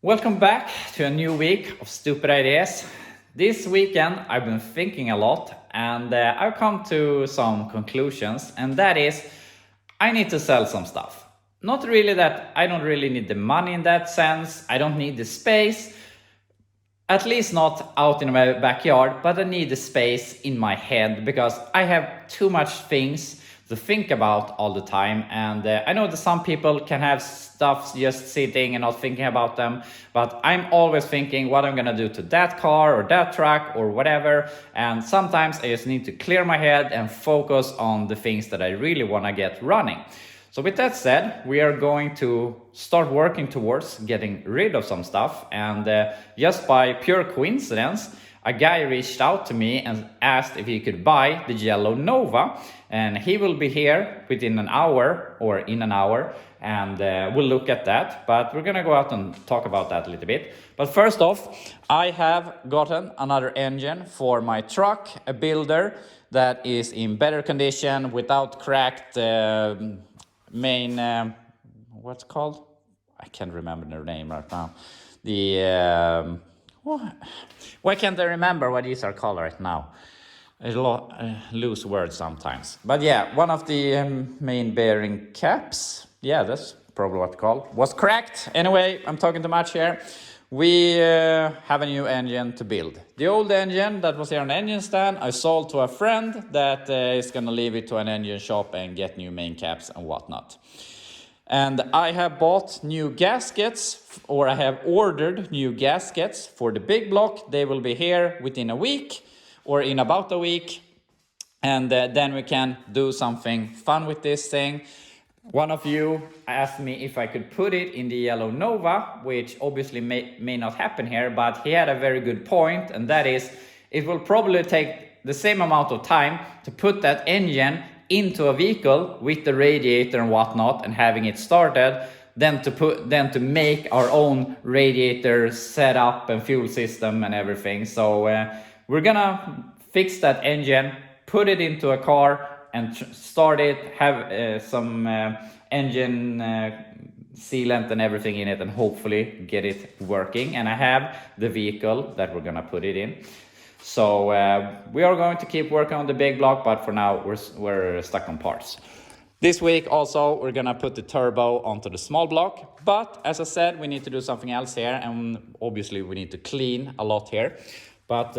Welcome back to a new week of stupid ideas. This weekend I've been thinking a lot and I've come to some conclusions, and that is I need to sell some stuff. Not really that I don't really need the money in that sense, I don't need the space, at least not out in my backyard, but I need the space in my head because I have too much things to think about all the time. And I know that some people can have stuff just sitting and not thinking about them, but I'm always thinking what I'm gonna do to that car or that truck or whatever. And sometimes I just need to clear my head and focus on the things that I really wanna get running. So with that said, we are going to start working towards getting rid of some stuff. And just by pure coincidence, a guy reached out to me and asked if he could buy the yellow Nova. And he will be here within an hour or in an hour. And we'll look at that. But we're going to go out and talk about that a little bit. But first off, I have gotten another engine for my truck, a builder that is in better condition without cracked main what's it called? I can't remember the name right now. The why can't I remember what these are called right now? Loose words sometimes. But yeah, one of the main bearing caps, yeah, that's probably what it's called, was cracked. Anyway, I'm talking too much here. We have a new engine to build. The old engine that was here on the engine stand, I sold to a friend that is going to leave it to an engine shop and get new main caps and whatnot. And I have bought new gaskets, or I have ordered new gaskets for the big block. They will be here within a week, or in about a week. And then we can do something fun with this thing. One of you asked me if I could put it in the yellow Nova, which obviously may not happen here, but he had a very good point, and that is it will probably take the same amount of time to put that engine into a vehicle with the radiator and whatnot and having it started than to make our own radiator setup and fuel system and everything. So we're gonna fix that engine, put it into a car and start it, have some engine sealant and everything in it, and hopefully get it working. And I have the vehicle that we're gonna put it in. So we are going to keep working on the big block, but for now we're stuck on parts. This week also we're gonna put the turbo onto the small block, but as I said, we need to do something else here, and obviously we need to clean a lot here. But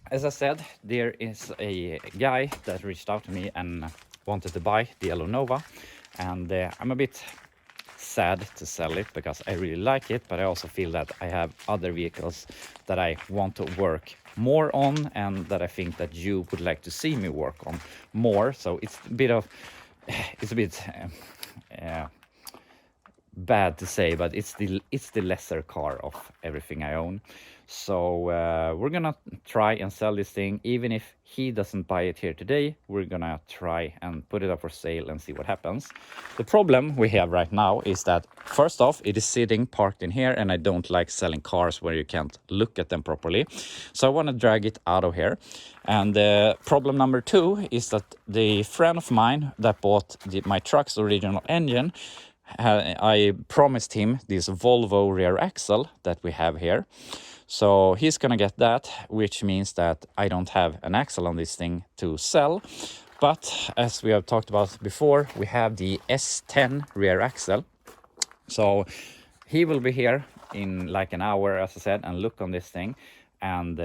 as I said, there is a guy that reached out to me and wanted to buy the yellow Nova, and I'm a bit sad to sell it because I really like it, but I also feel that I have other vehicles that I want to work more on and that I think that you would like to see me work on more. So it's a bit bad to say, but it's the lesser car of everything I own. So we're gonna try and sell this thing. Even if he doesn't buy it here today, we're gonna try and put it up for sale and see what happens. The problem we have right now is that, first off, it is sitting parked in here, and I don't like selling cars where you can't look at them properly. So I want to drag it out of here. And problem number two is that the friend of mine that bought my truck's original engine, I promised him this Volvo rear axle that we have here. So he's gonna get that, which means that I don't have an axle on this thing to sell. But as we have talked about before, we have the S10 rear axle. So he will be here in like an hour, as I said, and look on this thing. And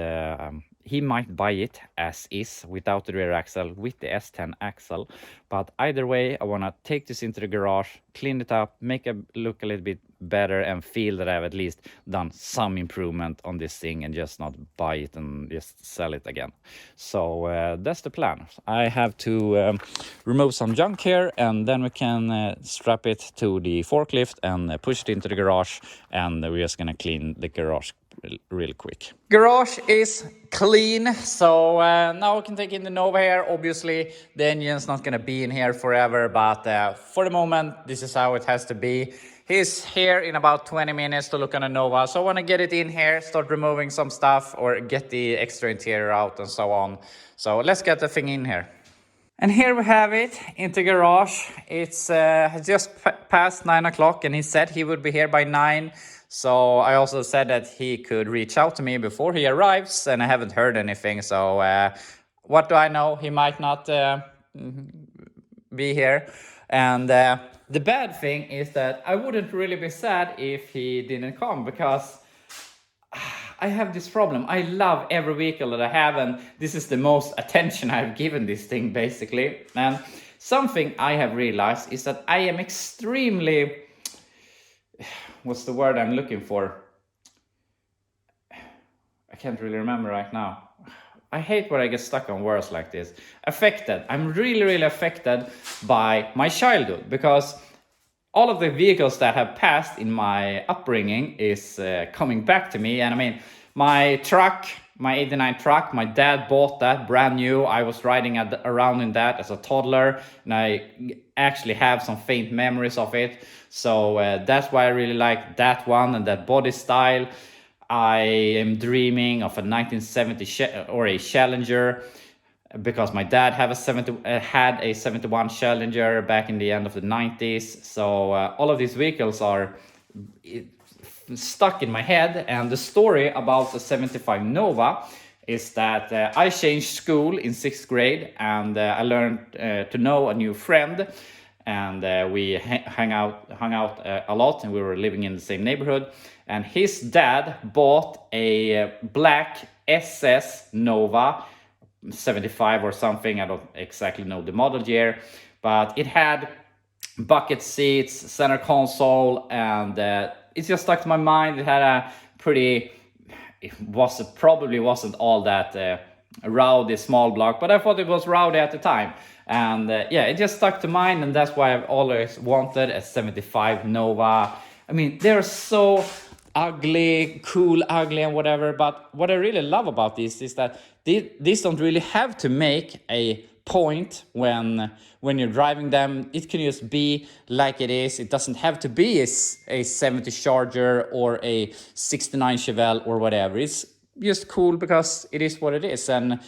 he might buy it as is without the rear axle, with the S10 axle. But either way, I want to take this into the garage, clean it up, make it look a little bit better, and feel that I've at least done some improvement on this thing and just not buy it and just sell it again. So that's the plan. I have to remove some junk here, and then we can strap it to the forklift and push it into the garage, and we're just gonna clean the garage real quick. Garage is clean, so now we can take in the Nova here. Obviously the engine's not gonna be in here forever, but for the moment this is how it has to be. He's here in about 20 minutes to look on the Nova, so I want to get it in here, start removing some stuff or get the extra interior out and so on. So let's get the thing in here. And here we have it in the garage. It's just past 9 o'clock, and he said he would be here by 9. So I also said that he could reach out to me before he arrives, and I haven't heard anything. So what do I know? He might not be here. And the bad thing is that I wouldn't really be sad if he didn't come, because I have this problem. I love every vehicle that I have, and this is the most attention I've given this thing, basically. And something I have realized is that I am extremely, what's the word I'm looking for? I can't really remember right now. I hate when I get stuck on words like this. Affected. I'm really, really affected by my childhood, because all of the vehicles that have passed in my upbringing is coming back to me. And I mean, my truck, my '89 truck, my dad bought that brand new. I was riding around in that as a toddler, and I actually have some faint memories of it. So that's why I really like that one and that body style. I am dreaming of a 1970 or a Challenger, because my dad had a 71 Challenger back in the end of the 90s. So all of these vehicles are stuck in my head. And the story about the 75 Nova is that I changed school in 6th grade, and I learned to know a new friend, and we hung out a lot, and we were living in the same neighborhood. And his dad bought a black SS Nova 75 or something. I don't exactly know the model year, but it had bucket seats, center console, and it just stuck to my mind. It had a pretty, probably wasn't all that rowdy small block, but I thought it was rowdy at the time. And yeah, it just stuck to mind, and that's why I've always wanted a 75 Nova. I mean, they're so ugly, cool, ugly, and whatever. But what I really love about this is that these don't really have to make a point when you're driving them. It can just be like it is. It doesn't have to be a 70 Charger or a 69 Chevelle or whatever. It's just cool because it is what it is, and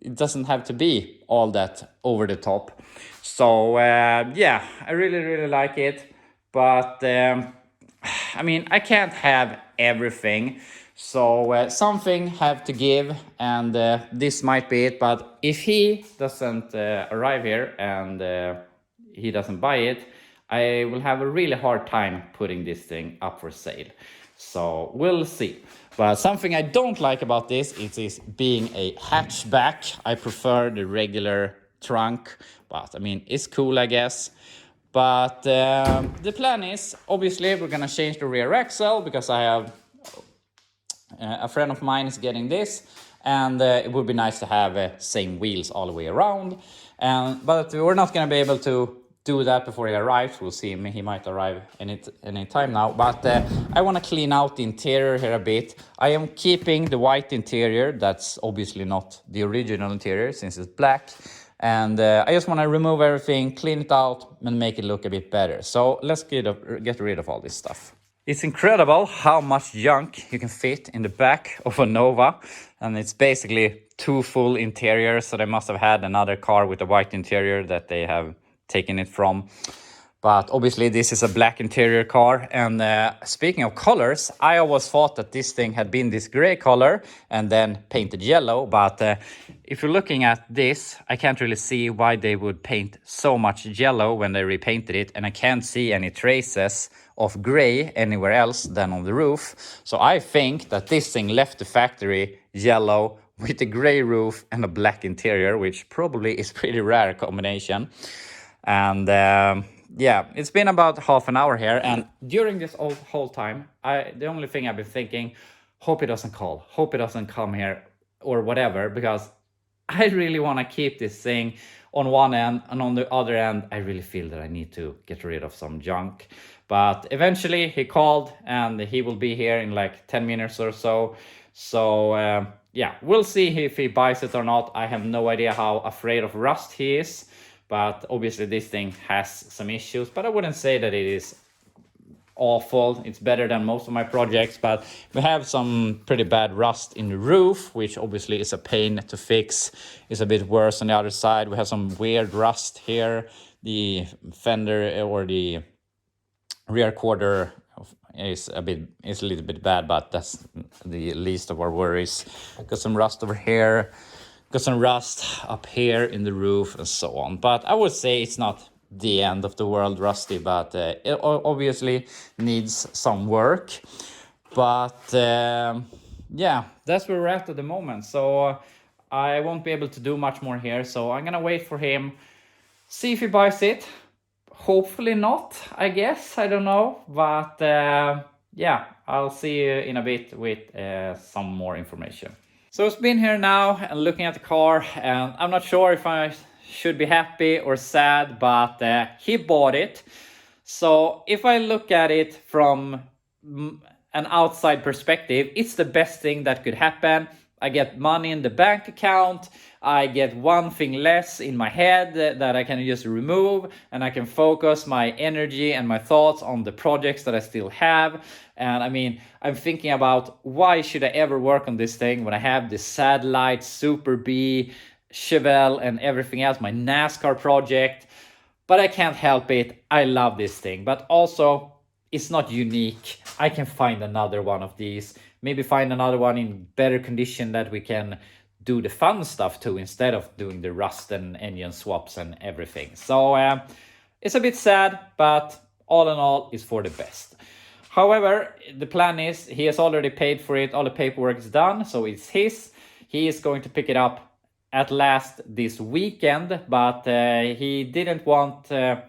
it doesn't have to be all that over the top. So yeah, I really, really like it. But I mean, I can't have everything, so something have to give, and this might be it. But if he doesn't arrive here and he doesn't buy it, I will have a really hard time putting this thing up for sale. So we'll see. But something I don't like about this is being a hatchback. I prefer the regular trunk, but I mean, it's cool, I guess. But the plan is, obviously, we're gonna change the rear axle, because I have a friend of mine is getting this, and it would be nice to have same wheels all the way around. But we're not gonna be able to do that before he arrives. We'll see. He might arrive any time now. But I want to clean out the interior here a bit. I am keeping the white interior. That's obviously not the original interior, since it's black. And I just want to remove everything, clean it out, and make it look a bit better. So let's get rid of all this stuff. It's incredible how much junk you can fit in the back of a Nova. And it's basically two full interiors. So they must have had another car with a white interior that they have taken it from. But obviously this is a black interior car. And speaking of colors, I always thought that this thing had been this gray color and then painted yellow. But if you're looking at this, I can't really see why they would paint so much yellow when they repainted it. And I can't see any traces of gray anywhere else than on the roof. So I think that this thing left the factory yellow with a gray roof and a black interior, which probably is pretty rare combination. And yeah, it's been about half an hour here, and during this whole time, the only thing I've been thinking, hope he doesn't call, hope he doesn't come here or whatever, because I really want to keep this thing on one end, and on the other end, I really feel that I need to get rid of some junk. But eventually he called, and he will be here in like 10 minutes or so. So yeah, we'll see if he buys it or not. I have no idea how afraid of rust he is. But obviously this thing has some issues, but I wouldn't say that it is awful. It's better than most of my projects, but we have some pretty bad rust in the roof, which obviously is a pain to fix. It's a bit worse on the other side. We have some weird rust here. The fender or the rear quarter is a little bit bad, but that's the least of our worries. Got some rust over here, got some rust up here in the roof and so on. But I would say it's not the end of the world rusty, but it obviously needs some work. But yeah, that's where we're at the moment. So I won't be able to do much more here. So I'm gonna wait for him, see if he buys it. Hopefully not, I guess. I don't know. But yeah, I'll see you in a bit with some more information. So it's been here now and looking at the car, and I'm not sure if I should be happy or sad, but he bought it. So if I look at it from an outside perspective, it's the best thing that could happen. I get money in the bank account. I get one thing less in my head that I can just remove, and I can focus my energy and my thoughts on the projects that I still have. And I mean, I'm thinking about why should I ever work on this thing when I have this satellite, Super B, Chevy, and everything else, my NASCAR project. But I can't help it. I love this thing. But also, it's not unique. I can find another one of these. Maybe find another one in better condition that we can do the fun stuff to, instead of doing the rust and engine swaps and everything. So it's a bit sad, but all in all, it's for the best. However, the plan is he has already paid for it. All the paperwork is done, so it's his. He is going to pick it up at last this weekend, but he didn't want to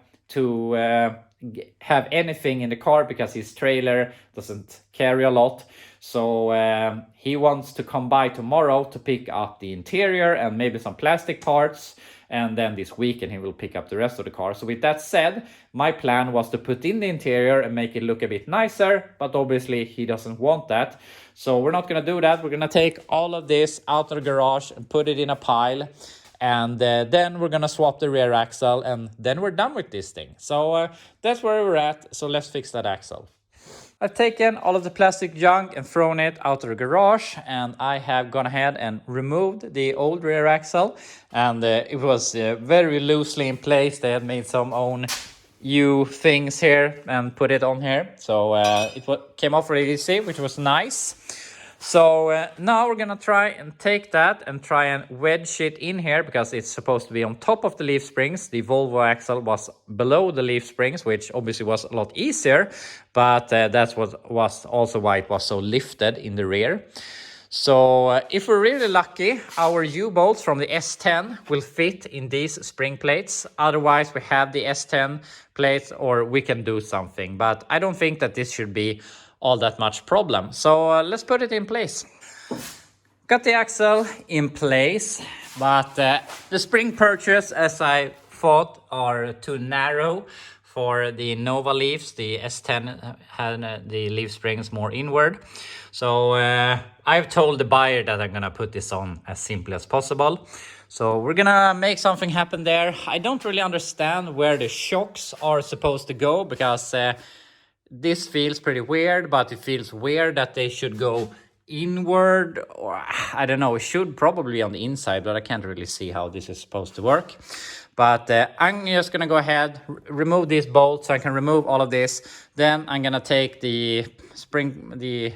have anything in the car because his trailer doesn't carry a lot. So he wants to come by tomorrow to pick up the interior and maybe some plastic parts, and then this weekend he will pick up the rest of the car. So with that said, my plan was to put in the interior and make it look a bit nicer, but obviously he doesn't want that. So we're not going to do that. We're going to take all of this out of the garage and put it in a pile. And then we're going to swap the rear axle, and then we're done with this thing. So that's where we're at. So let's fix that axle. I've taken all of the plastic junk and thrown it out of the garage, and I have gone ahead and removed the old rear axle, and it was very loosely in place. They had made some own U things here and put it on here, so it came off really easy, which was nice. So now we're gonna try and take that and try and wedge it in here, because it's supposed to be on top of the leaf springs. The Volvo axle was below the leaf springs, which obviously was a lot easier, but that's what was also why it was so lifted in the rear. So if we're really lucky, our U-bolts from the S10 will fit in these spring plates. Otherwise, we have the S10 plates, or we can do something. But I don't think that this should be all that much problem. So let's put it in place. Got the axle in place, but the spring purchase, as I thought, are too narrow for the Nova leaves. The S10 had the leaf springs more inward. So I've told the buyer that I'm gonna put this on as simply as possible. So we're gonna make something happen there. I don't really understand where the shocks are supposed to go, because this feels pretty weird, but it feels weird that they should go inward, or I don't know, it should probably be on the inside, but I can't really see how this is supposed to work. But I'm just gonna go ahead, remove these bolts, so I can remove all of this. Then I'm gonna take the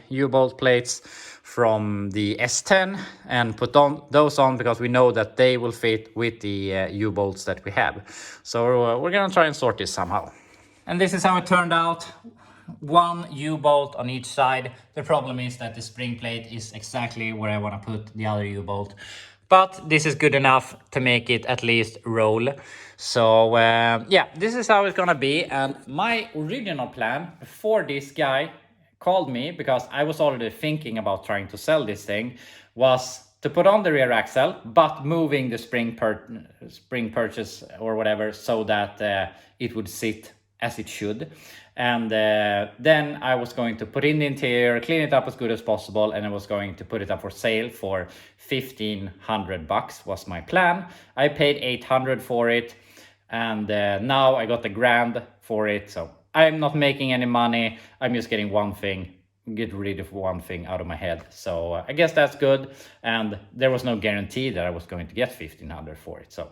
U-bolt plates from the S10 and put those on, because we know that they will fit with the U-bolts that we have. So we're gonna try and sort this somehow. And this is how it turned out. One U-bolt on each side. The problem is that the spring plate is exactly where I want to put the other U-bolt. But this is good enough to make it at least roll. So yeah, this is how it's gonna be. And my original plan before this guy called me, because I was already thinking about trying to sell this thing, was to put on the rear axle, but moving the spring purchase or whatever, so that it would sit as it should. And then I was going to put in the interior, clean it up as good as possible, and I was going to put it up for sale for $1,500 was my plan. I paid $800 for it, and now I got $1,000 for it. So I'm not making any money. I'm just getting get rid of one thing out of my head. So I guess that's good. And there was no guarantee that I was going to get $1,500 for it. So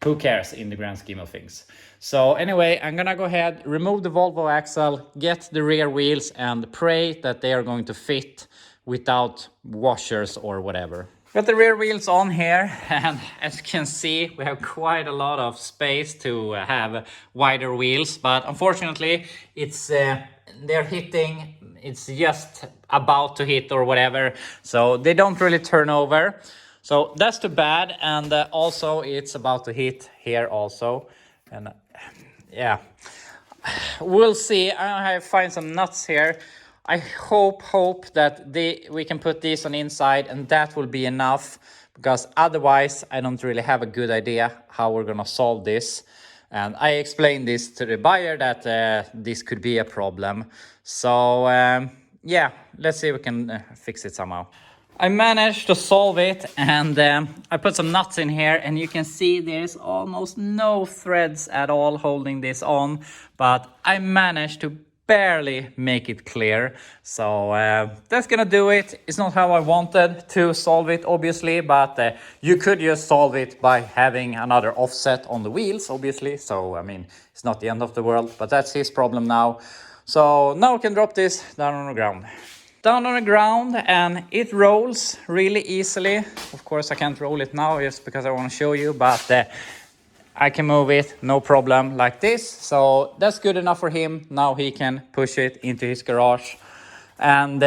who cares in the grand scheme of things? So anyway, I'm gonna go ahead, remove the Volvo axle, get the rear wheels, and pray that they are going to fit without washers or whatever. Got the rear wheels on here, and as you can see, we have quite a lot of space to have wider wheels, but unfortunately, it's they're hitting, it's just about to hit or whatever, so they don't really turn over. So that's too bad, and also it's about to hit here also, and yeah, we'll see. I find some nuts here. I hope that we can put these on inside and that will be enough, because otherwise I don't really have a good idea how we're gonna solve this. And I explained this to the buyer that this could be a problem. So yeah, let's see if we can fix it somehow. I managed to solve it, and I put some nuts in here, and you can see there's almost no threads at all holding this on, but I managed to barely make it clear. So that's gonna do it. It's not how I wanted to solve it, obviously, but you could just solve it by having another offset on the wheels, obviously. So I mean, it's not the end of the world, but that's his problem now. So now we can drop this down on the ground. Down on the ground, and it rolls really easily. Of course, I can't roll it now just because I want to show you, but I can move it no problem like this. So that's good enough for him. Now he can push it into his garage. And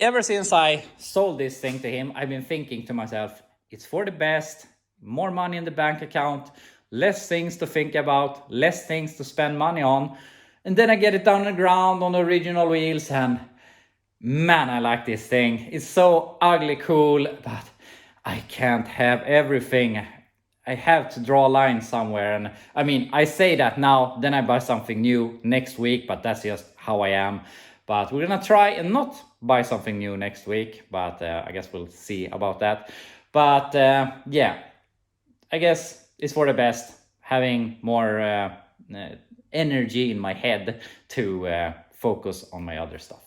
ever since I sold this thing to him, I've been thinking to myself, it's for the best, more money in the bank account, less things to think about, less things to spend money on. And then I get it down on the ground on the original wheels, and man, I like this thing. It's so ugly cool, but I can't have everything. I have to draw a line somewhere. And I mean, I say that now, then I buy something new next week, but that's just how I am. But we're gonna try and not buy something new next week, but I guess we'll see about that. But yeah, I guess it's for the best having more energy in my head to focus on my other stuff.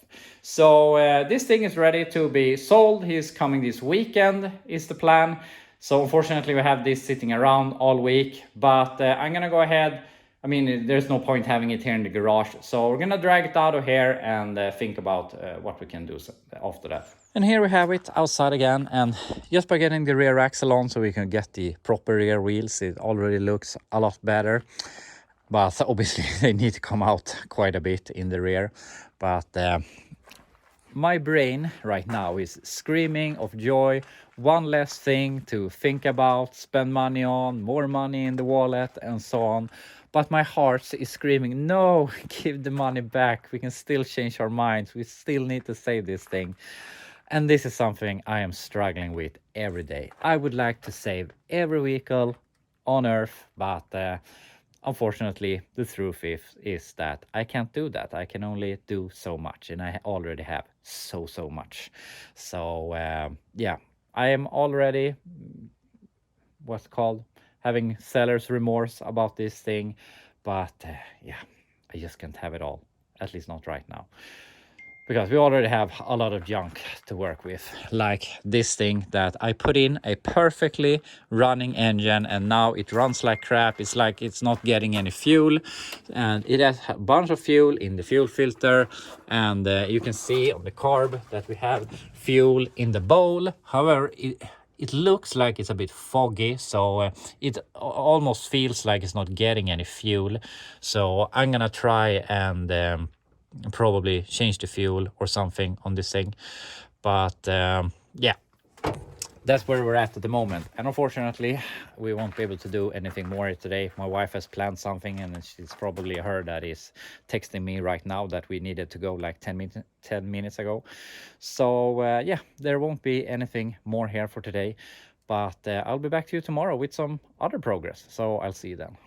So this thing is ready to be sold. He's coming this weekend is the plan. So unfortunately we have this sitting around all week, but I'm gonna go ahead. I mean, there's no point having it here in the garage. So we're gonna drag it out of here and think about what we can do after that. And here we have it outside again, and just by getting the rear axle on so we can get the proper rear wheels, it already looks a lot better. But obviously they need to come out quite a bit in the rear. But my brain right now is screaming of joy. One less thing to think about, spend money on, more money in the wallet and so on. But my heart is screaming, no, give the money back. We can still change our minds. We still need to save this thing. And this is something I am struggling with every day. I would like to save every vehicle on earth, but unfortunately, the truth is that I can't do that. I can only do so much, and I already have so much. So yeah, I am already what's called having seller's remorse about this thing, but yeah, I just can't have it all, at least not right now. Because we already have a lot of junk to work with, like this thing that I put in a perfectly running engine, and now it runs like crap. It's like it's not getting any fuel, and it has a bunch of fuel in the fuel filter, and you can see on the carb that we have fuel in the bowl. However, it looks like it's a bit foggy, so it almost feels like it's not getting any fuel. So I'm gonna try and probably change the fuel or something on this thing. But yeah, that's where we're at the moment, and unfortunately we won't be able to do anything more today. My wife has planned something, and she's probably her that is texting me right now that we needed to go like 10 minutes ago. So yeah, there won't be anything more here for today, but I'll be back to you tomorrow with some other progress. So I'll see you then.